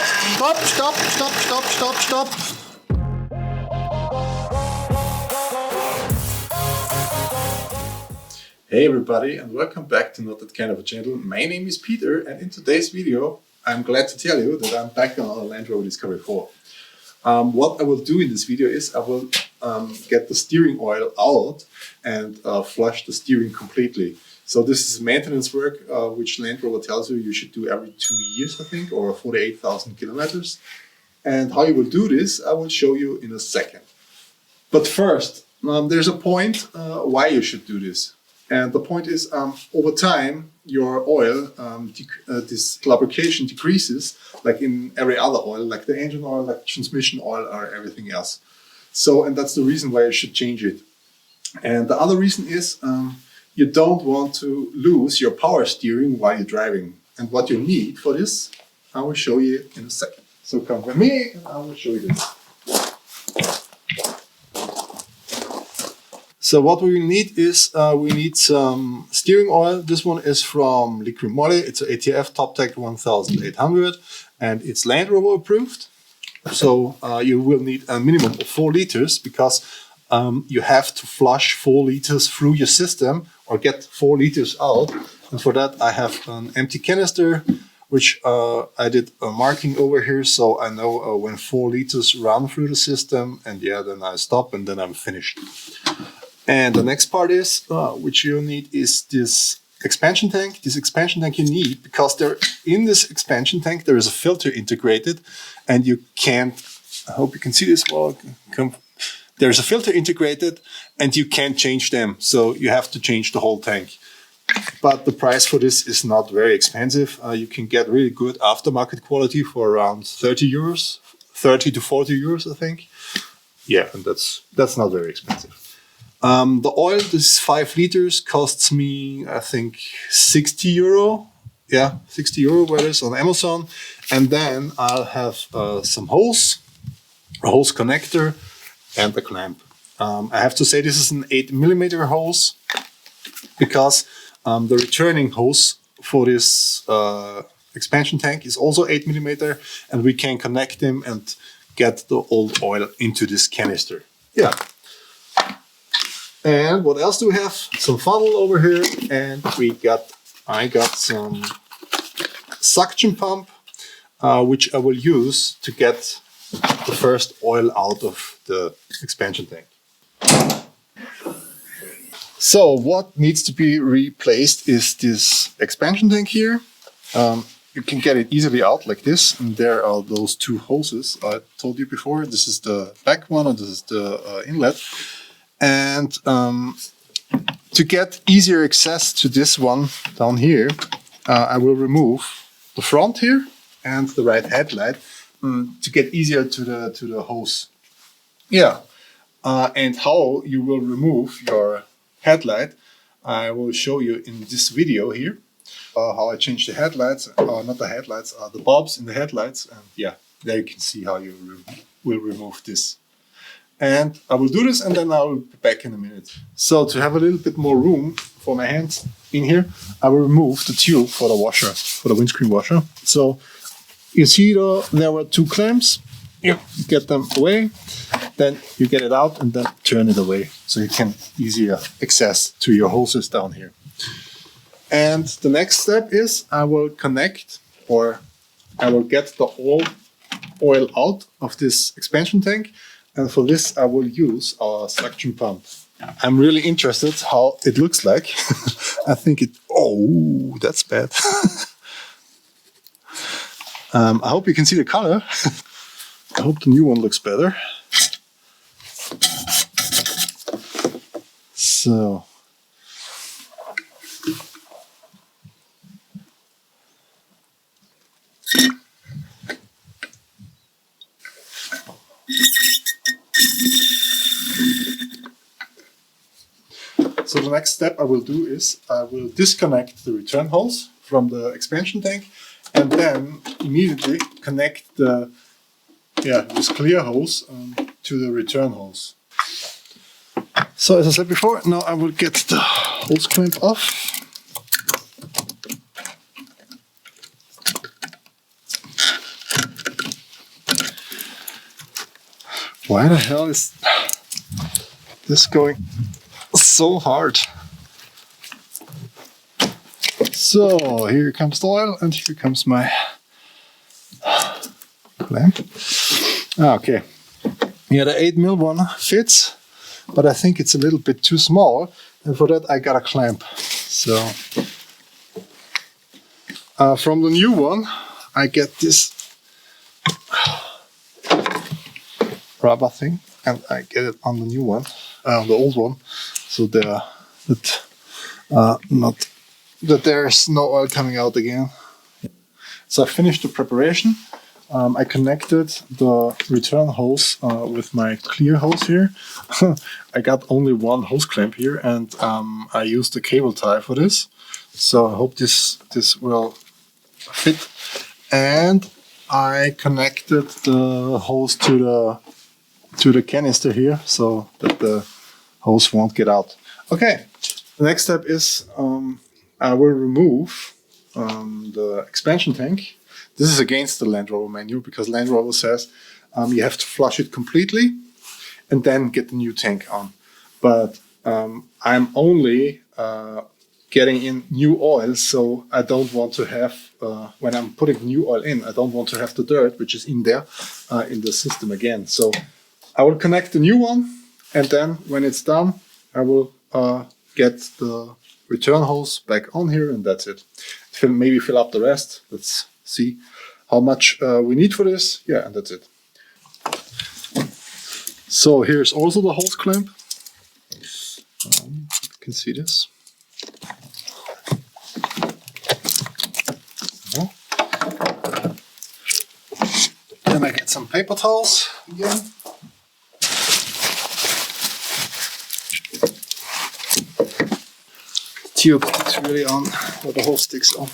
stop, stop, stop, stop, stop, stop, stop. Hey everybody, and welcome back to Not That Kind of a Channel. My name is Peter, and in today's video I'm glad to tell you that I'm back on a Land Rover Discovery 4. What I will do in this video is I will get the steering oil out and flush the steering completely. So this is maintenance work which Land Rover tells you should do every 2 years, I think, or 48,000 kilometers. And how you will do this, I will show you in a second. But first, there's a point why you should do this. And the point is, over time, your oil, this lubrication decreases, like in every other oil, like the engine oil, like transmission oil, or everything else. So, and that's the reason why you should change it. And the other reason is, you don't want to lose your power steering while you're driving. And what you need for this, I will show you in a second. So come with me, and I will show you this. So what we need is, we need some steering oil. This one is from Liqui Moly. It's an ATF TopTec 1800 and it's Land Rover approved. So you will need a minimum of 4 liters because you have to flush 4 liters through your system or get 4 liters out. And for that I have an empty canister, which I did a marking over here, so I know when 4 liters run through the system, and yeah, then I stop and then I'm finished. And the next part is, which you need, is this expansion tank. This expansion tank you need because in this expansion tank there is a filter integrated, and you can't, I hope you can see this well. There's a filter integrated and you can't change them, so you have to change the whole tank. But the price for this is not very expensive. You can get really good aftermarket quality for around 30 euros, 30 to 40 euros, I think. Yeah, and that's not very expensive. The oil, this 5 liters, costs me, I think, 60 euro. Yeah, 60 euro, where it is on Amazon. And then I'll have some hose, a hose connector, and a clamp. I have to say this is an 8mm hose because the returning hose for this expansion tank is also 8mm, and we can connect them and get the old oil into this canister. Yeah. And what else do we have? Some funnel over here, and I got some suction pump, which I will use to get the first oil out of the expansion tank. So what needs to be replaced is this expansion tank here. You can get it easily out like this, and there are those 2 hoses I told you before. This is the back one, and this is the inlet. And to get easier access to this one down here, I will remove the front here and the right headlight to get easier to the hose. Yeah, and how you will remove your headlight, I will show you in this video here. How I change the headlights, not the headlights, the bulbs in the headlights, and yeah, there you can see how you will remove this. And I will do this, and then I will be back in a minute. So to have a little bit more room for my hands in here, I will remove the tube for the washer, for the windscreen washer. So you see there were 2 clamps. You get them away, then you get it out and then turn it away, so you can easier access to your hoses down here. And the next step is I will connect, or I will get the old oil out of this expansion tank. And for this, I will use our suction pump. I'm really interested how it looks like. I think oh, that's bad. I hope you can see the color. I hope the new one looks better. So. So the next step I will do is I will disconnect the return hose from the expansion tank, and then immediately connect this clear hose to the return hose. So as I said before, now I will get the hose clamp off. Why the hell is this going so hard? So here comes the oil, and here comes my clamp. Okay. Yeah, the 8mm one fits, but I think it's a little bit too small, and for that I got a clamp. So from the new one I get this rubber thing, and I get it on the new one, on the old one, so that there's no oil coming out again. So I finished the preparation. I connected the return hose with my clear hose here. I got only one hose clamp here, and I used a cable tie for this. So I hope this will fit. And I connected the hose to the canister here, so that the hose won't get out. Okay, the next step is I will remove the expansion tank. This is against the Land Rover manual, because Land Rover says you have to flush it completely and then get the new tank on. But I'm only getting in new oil, so I don't want to have, when I'm putting new oil in, I don't want to have the dirt which is in there in the system again. So I will connect the new one, and then when it's done, I will get the return hose back on here, and that's it. Maybe fill up the rest. Let's see how much we need for this. Yeah, and that's it. So here's also the hose clamp. You can see this. Then I get some paper towels again. Tube sticks really on, or the hose sticks on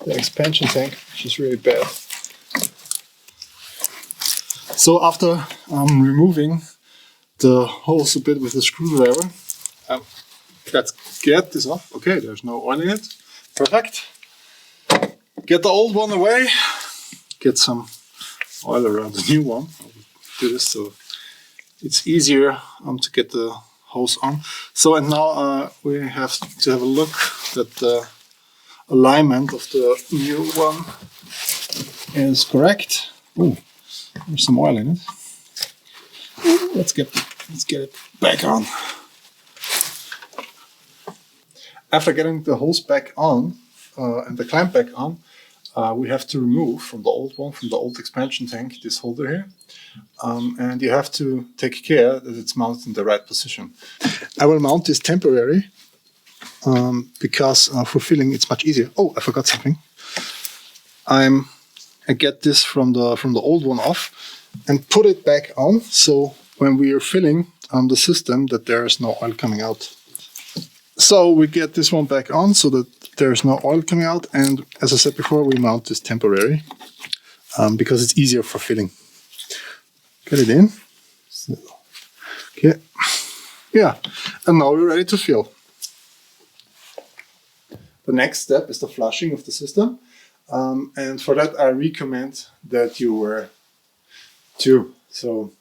the expansion tank, which is really bad. So after removing the hose a bit with the screwdriver, let's get this off. Okay, there's no oil in it. Perfect. Get the old one away. Get some oil around the new one. I'll do this so it's easier to get the hose on. So, and now we have to have a look that the alignment of the new one is correct. Oh, there's some oil in it. Let's get it back on. After getting the hose back on and the clamp back on, we have to remove from the old one, from the old expansion tank, this holder here. And you have to take care that it's mounted in the right position. I will mount this temporary because for filling it's much easier. Oh, I forgot something. I get this from the old one off and put it back on, so when we are filling the system, that there is no oil coming out. So we get this one back on so that there's no oil coming out, and as I said before, we mount this temporary because it's easier for filling. Get it in. So, okay. Yeah, and now we're ready to fill. The next step is the flushing of the system, and for that I recommend that you wear two. So,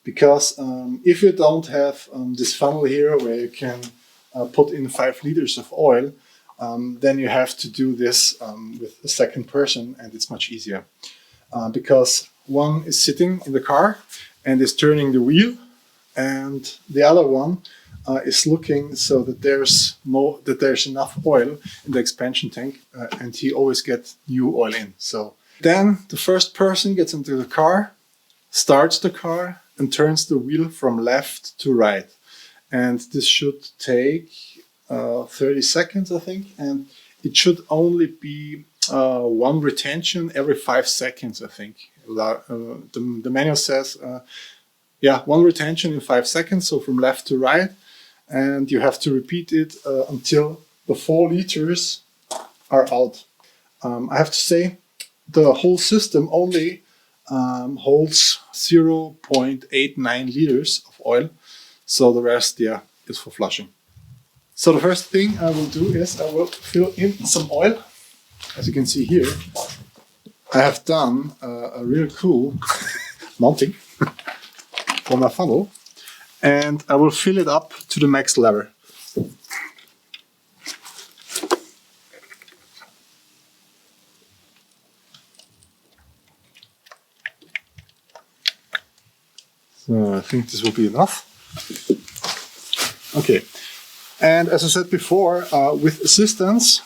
because if you don't have this funnel here where you can put in 5 liters of oil, then you have to do this with a second person, and it's much easier because one is sitting in the car and is turning the wheel, and the other one is looking so that there's enough oil in the expansion tank, and he always gets new oil in. So then the first person gets into the car, starts the car, and turns the wheel from left to right. And this should take 30 seconds, I think, and it should only be one retention every 5 seconds, I think. The manual says, yeah, one retention in 5 seconds, so from left to right, and you have to repeat it until the 4 liters are out. I have to say, the whole system only holds 0.89 liters of oil, so the rest, yeah, is for flushing. So the first thing I will do is I will fill in some oil. As you can see here, I have done a real cool mounting. for my funnel, and I will fill it up to the max level. So I think this will be enough. Okay, and as I said before, with assistance,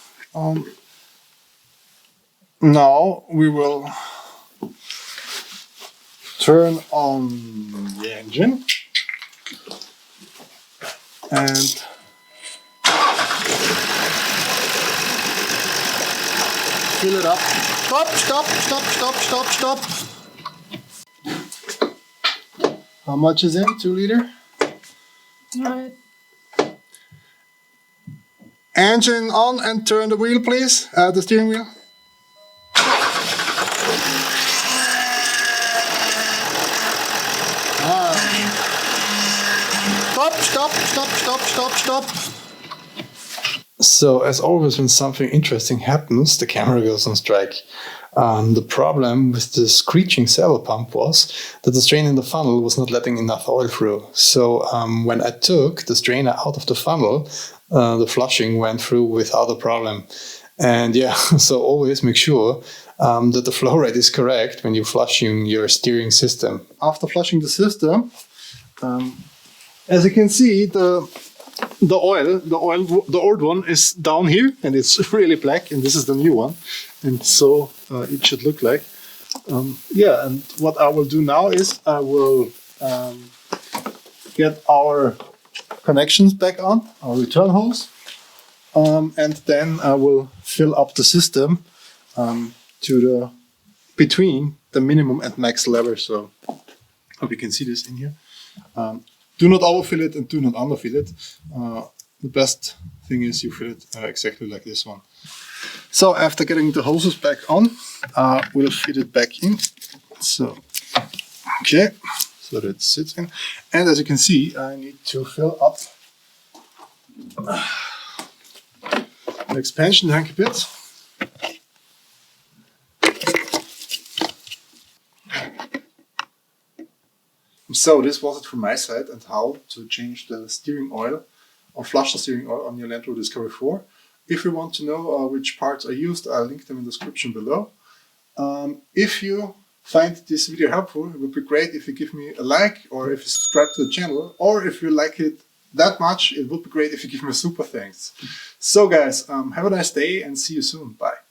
now we will turn on the engine and fill it up. Stop, stop, stop, stop, stop, stop. How much is in? 2 liter? Right. Engine on and turn the wheel, please. The steering wheel. Stop, stop, stop, stop, stop, stop. So, as always, when something interesting happens, the camera goes on strike. The problem with the screeching servo pump was that the strainer in the funnel was not letting enough oil through. So when I took the strainer out of the funnel, the flushing went through without a problem. And yeah, so always make sure that the flow rate is correct when you're flushing your steering system. After flushing the system, as you can see, the old one is down here, and it's really black, and this is the new one, and so it should look like. Yeah, and what I will do now is I will get our connections back on, our return hose, and then I will fill up the system to between the minimum and max level. So hope you can see this in here. Do not overfill it and do not underfill it. The best thing is you fill it exactly like this one. So after getting the hoses back on, we'll fit it back in. So, okay, so that it sits in. And as you can see, I need to fill up the expansion tank a bit. So this was it from my side, and how to change the steering oil or flush the steering oil on your Land Rover Discovery 4. If you want to know which parts are used, I'll link them in the description below. If you find this video helpful, it would be great if you give me a like, or if you subscribe to the channel, or if you like it that much, it would be great if you give me a super thanks. So guys, have a nice day and see you soon. Bye.